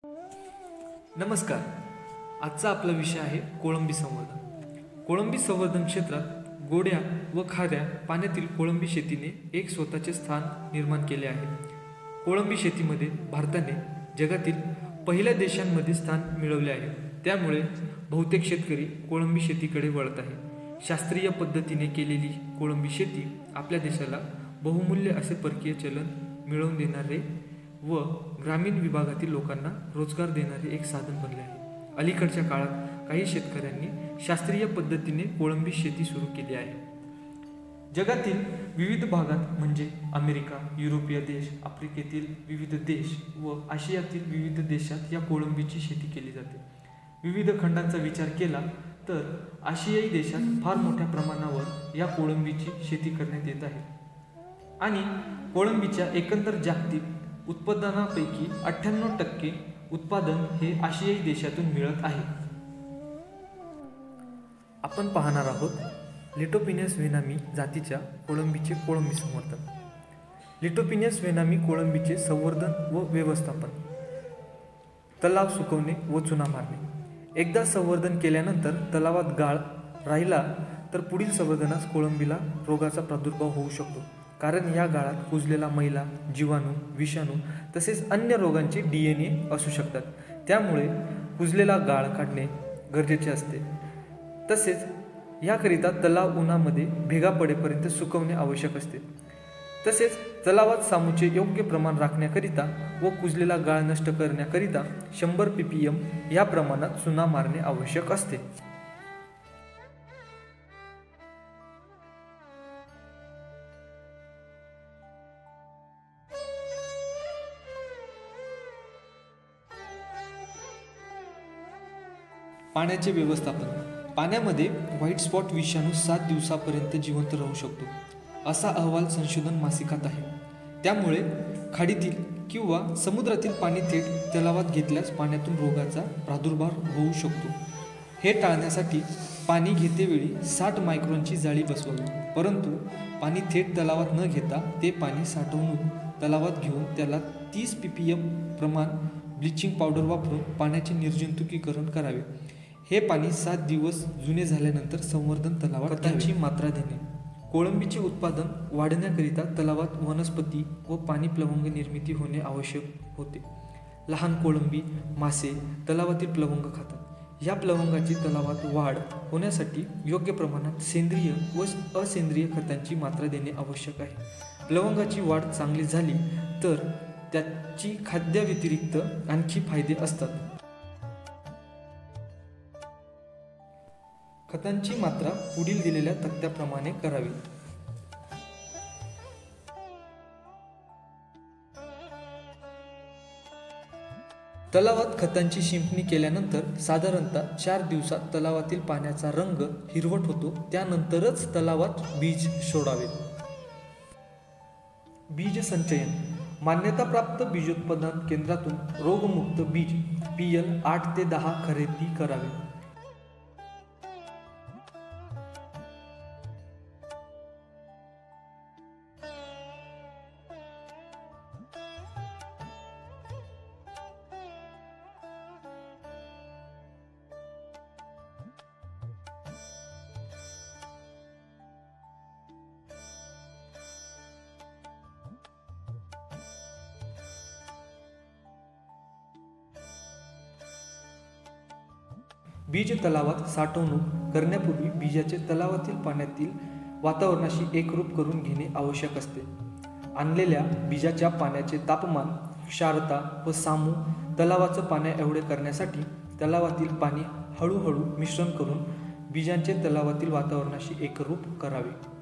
नमस्कार. आजचा आपला विषय आहे कोळंबी संवर्धन. कोळंबी संवर्धन क्षेत्रात गोड्या व खाऱ्या पाण्यातील कोळंबी शेतीने एक स्वतःचे स्थान निर्माण केले आहे. कोळंबी शेतीमध्ये भारताने जगातील पहिल्या देशांमध्ये स्थान मिळवले आहे. त्यामुळे बहुतेक शेतकरी कोळंबी शेतीकडे वळत आहे. शास्त्रीय पद्धतीने केलेली कोळंबी शेती आपल्या देशाला बहुमूल्य असे परकीय चलन मिळवून देणारे व ग्रामीण विभागातील लोकांना रोजगार देणारे एक साधन बनले आहे. अलीकडच्या काळात काही शेतकऱ्यांनी शास्त्रीय पद्धतीने कोळंबी शेती सुरू केली आहे. जगातील विविध भागात म्हणजे अमेरिका, युरोपीय देश, आफ्रिकेतील विविध देश व आशियातील विविध देशात या कोळंबीची शेती केली जाते. विविध खंडांचा विचार केला तर आशियाई देशात फार मोठ्या प्रमाणावर या कोळंबीची शेती करण्यात येत आहे आणि कोळंबीच्या एकंदर जागतिक उत्पादनापैकी 98% उत्पादन हे आशियाई देशातून मिळत आहे. आपण पाहणार आहोत लिटोपिनियस व्हेनामी जातीच्या कोळंबीचे कोळंबी संवर्धन. लिटोपिनियस व्हेनामी कोळंबीचे संवर्धन व व्यवस्थापन. तलाव सुकवणे व चुना मारणे. एकदा संवर्धन केल्यानंतर तलावात गाळ राहिला तर पुढील संवर्धनास कोळंबीला रोगाचा प्रादुर्भाव होऊ शकतो, कारण या गाळात कुजलेला मैला, जीवाणू, विषाणू तसेच अन्य रोगांचे DNA असू शकतात. त्यामुळे कुजलेला गाळ काढणे गरजेचे असते. तसेच याकरिता तलाव उन्हामध्ये भेगा पडेपर्यंत सुकवणे आवश्यक असते. तसेच तलावात सामूचे योग्य प्रमाण राखण्याकरिता व कुजलेला गाळ नष्ट करण्याकरिता 100 ppm या प्रमाणात चुना मारणे आवश्यक असते. पाण्याचे व्यवस्थापन. पाण्यामध्ये व्हाईट स्पॉट विषाणू 7 दिवसापर्यंत जिवंत राहू शकतो, असा अहवाल संशोधन मासिकात आहे. त्यामुळे खाडीतील किंवा समुद्रातील पाणी थेट तलावात घेतल्यास पाण्यातून रोगाचा प्रादुर्भाव होऊ शकतो. हे टाळण्यासाठी पाणी घेतेवेळी 60 मायक्रॉनची जाळी बसवावी. परंतु पाणी थेट तलावात न घेता ते पाणी साठवून तलावात घेऊन त्याला 30 ppm प्रमाण ब्लिचिंग पावडर वापरून पाण्याचे निर्जंतुकीकरण करावे. हे पाणी 7 दिवस जुने झाल्यानंतर संवर्धन तलावात खतांची मात्रा देणे. कोळंबीचे उत्पादन वाढण्याकरिता तलावात वनस्पती व पाणी प्लवंग निर्मिती होणे आवश्यक होते. लहान कोळंबी मासे तलावातील प्लवंग खातात. या प्लवंगाची तलावात वाढ होण्यासाठी योग्य प्रमाणात सेंद्रिय व असेंद्रिय खतांची मात्रा देणे आवश्यक आहे. प्लवंगाची वाढ चांगली झाली तर त्याची खाद्याव्यतिरिक्त आणखी फायदे असतात. खतांची मात्रा पुढील दिलेल्या तक्त्याप्रमाणे करावी. तलावात खतांची शिंपणी केल्यानंतर साधारणतः 4 दिवसात तलावातील पाण्याचा रंग हिरवट होतो. त्यानंतरच तलावात बीज सोडावे. बीज संचयन. मान्यताप्राप्त बीजोत्पादन केंद्रातून रोगमुक्त बीज PL 8 ते 10 खरेदी करावे. बीज तलावात साठवणूक करण्यापूर्वी बीजाचे तलावातील पाण्यातील वातावरणाशी एकरूप करून घेणे आवश्यक असते. आणलेल्या बीजाच्या पाण्याचे तापमान, क्षारता व सामू तलावाचं पाण्या एवढे करण्यासाठी तलावातील पाणी हळूहळू मिश्रण करून बीजांचे तलावातील वातावरणाशी एकरूप करावे.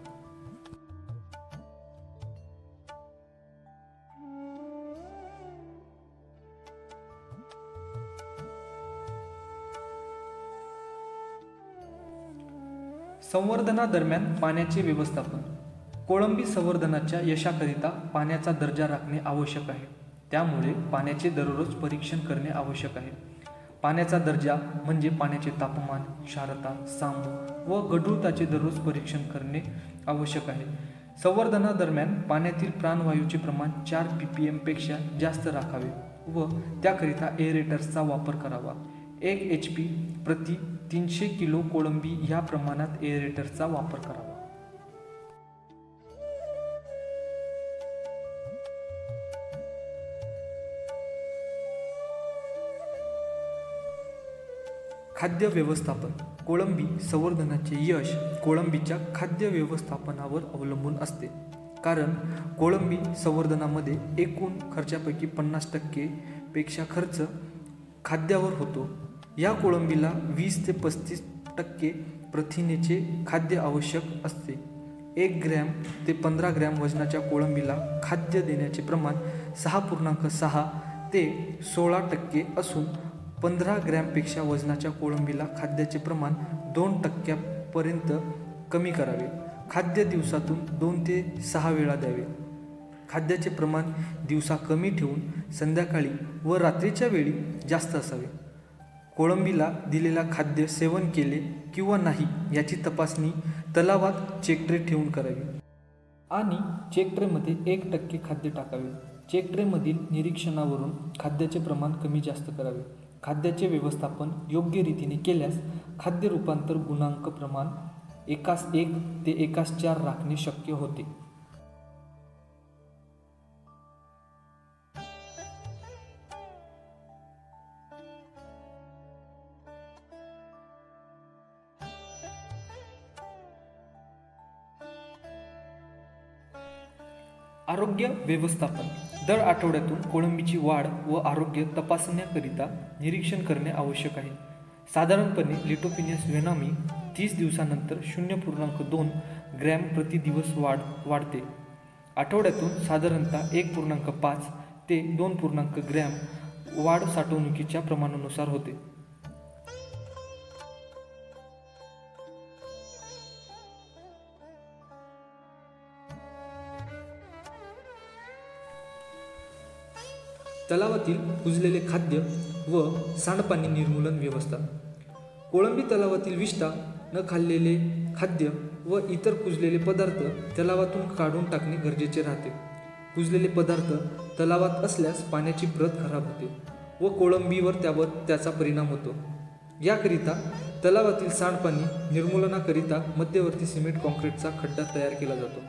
संवर्धनादरम्यान पाण्याचे व्यवस्थापन. कोळंबी संवर्धनाच्या यशाकरिता पाण्याचा दर्जा राखणे आवश्यक आहे. त्यामुळे पाण्याचे दररोज परीक्षण करणे आवश्यक आहे. पाण्याचा दर्जा म्हणजे पाण्याचे तापमान, क्षारता, सामू व गढुळताचे दररोज परीक्षण करणे आवश्यक आहे. संवर्धनादरम्यान पाण्यातील प्राणवायूचे प्रमाण 4 ppm पेक्षा जास्त राखावे व त्याकरिता एअरेटर्सचा वापर करावा. 1 HP प्रति 300 किलो कोळंबी ह्या प्रमाणात एअरेटर्सचा वापर करावा. खाद्य व्यवस्थापन. कोळंबी संवर्धनाचे यश कोळंबीच्या खाद्य व्यवस्थापनावर अवलंबून असते, कारण कोळंबी संवर्धनामध्ये एकूण खर्चापैकी 50% पेक्षा खर्च खाद्यावर होतो. या कोळंबीला 20 ते 35% प्रथिनेचे खाद्य आवश्यक असते. 1 ग्रॅम ते 15 ग्रॅम वजनाच्या कोळंबीला खाद्य देण्याचे प्रमाण 6.6 ते 16% असून 15 ग्रॅमपेक्षा वजनाच्या कोळंबीला खाद्याचे प्रमाण 2% कमी करावे. खाद्य दिवसातून 2 ते 6 वेळा द्यावे. खाद्याचे प्रमाण दिवसा कमी ठेवून संध्याकाळी व रात्रीच्या वेळी जास्त असावे. कोळंबीला दिलेला खाद्य सेवन केले किंवा नाही याची तपासणी तलावात चेक-ट्रे ठेवून करावी आणि चेक-ट्रेमध्ये 1% खाद्य टाकावे. चेक-ट्रेमधील निरीक्षणावरून खाद्याचे प्रमाण कमी जास्त करावे. खाद्याचे व्यवस्थापन योग्य रीतीने केल्यास खाद्य रूपांतर गुणांक प्रमाण 1:1 ते 1:4 राखणे शक्य होते. आरोग्य व्यवस्थापन. दर आठवड्यातून कोळंबीची वाढ व आरोग्य तपासण्याकरिता निरीक्षण करणे आवश्यक आहे. साधारणपणे लिटोपिनियस व्हेनॉमी 30 दिवसानंतर 0.2 ग्रॅम प्रति दिवस वाढते. आठवड्यातून साधारणतः 1.5 ते 2 ग्रॅम वाढ साठवणुकीच्या प्रमाणानुसार होते. तलावातील कुजलेले खाद्य व सांडपाणी निर्मूलन व्यवस्था. कोळंबी तलावातील विष्ठा, न खाल्लेले खाद्य व इतर कुजलेले पदार्थ तलावातून काढून टाकणे गरजेचे राहते. कुजलेले पदार्थ तलावात असल्यास पाण्याची प्रत खराब होते व कोळंबीवर त्याचा परिणाम होतो. याकरिता तलावातील सांडपाणी निर्मूलनाकरिता मध्यवर्ती सिमेंट कॉन्क्रीटचा खड्डा तयार केला जातो.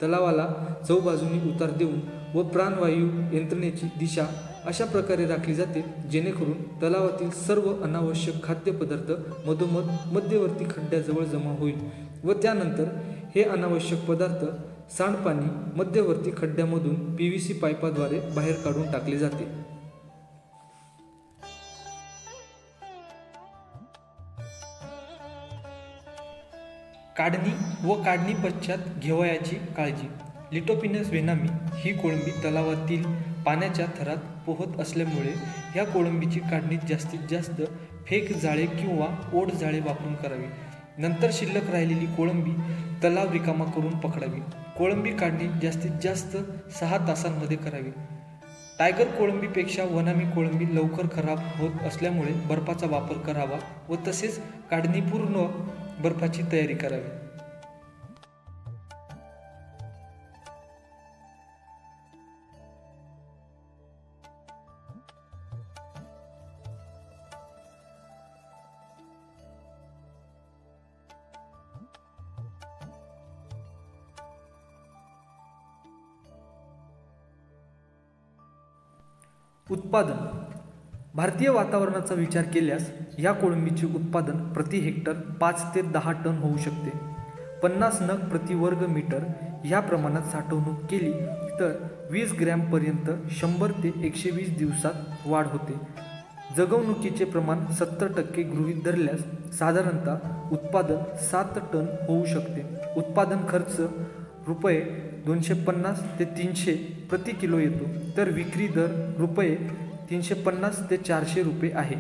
तलावाला चौबाजूंनी उतार देऊन व प्राणवायू यंत्रणेची दिशा अशा प्रकारे राखली जाते जेणेकरून तलावातील सर्व अनावश्यक खाद्यपदार्थ मधोमध मध्यवर्ती खड्ड्याजवळ जमा होईल व त्यानंतर हे अनावश्यक पदार्थ सांडपाणी मध्यवर्ती खड्ड्यामधून PVC पाईपाद्वारे बाहेर काढून टाकले जाते. काढणी व काढणी पश्चात घेवयाची काळजी. लिटोपिनियस व्हेनॉमी ही कोळंबी तलावातील पाण्याच्या थरात पोहत असल्यामुळे या कोळंबीची काढणी जास्तीत जास्त फेक जाळे किंवा ओढ जाळे वापरून करावी. नंतर शिल्लक राहिलेली कोळंबी तलाव रिकामा करून पकडावी. कोळंबी काढणी जास्तीत जास्त 6 तासांमध्ये करावी. टायगर कोळंबीपेक्षा वनामी कोळंबी लवकर खराब होत असल्यामुळे बर्फाचा वापर करावा व तसेच काढणीपूर्व बर्फाची तयारी करावी. उत्पादन. भारतीय वातावरणाचा विचार केल्यास या कोळंबीचे उत्पादन प्रति हेक्टर 5 ते 10 टन होऊ शकते. 50 नग प्रति वर्ग मीटर ह्या प्रमाणात साठवणूक केली तर 20 ग्रॅमपर्यंत 100 ते 120 दिवसात वाढ होते. जगवणुकीचे प्रमाण 70% गृहीत धरल्यास साधारणतः उत्पादन 7 टन होऊ शकते. उत्पादन खर्च रुपये 250 ते 300 प्रति किलो येतो तर विक्री दर रुपये 350 ते 400 रुपये आहे.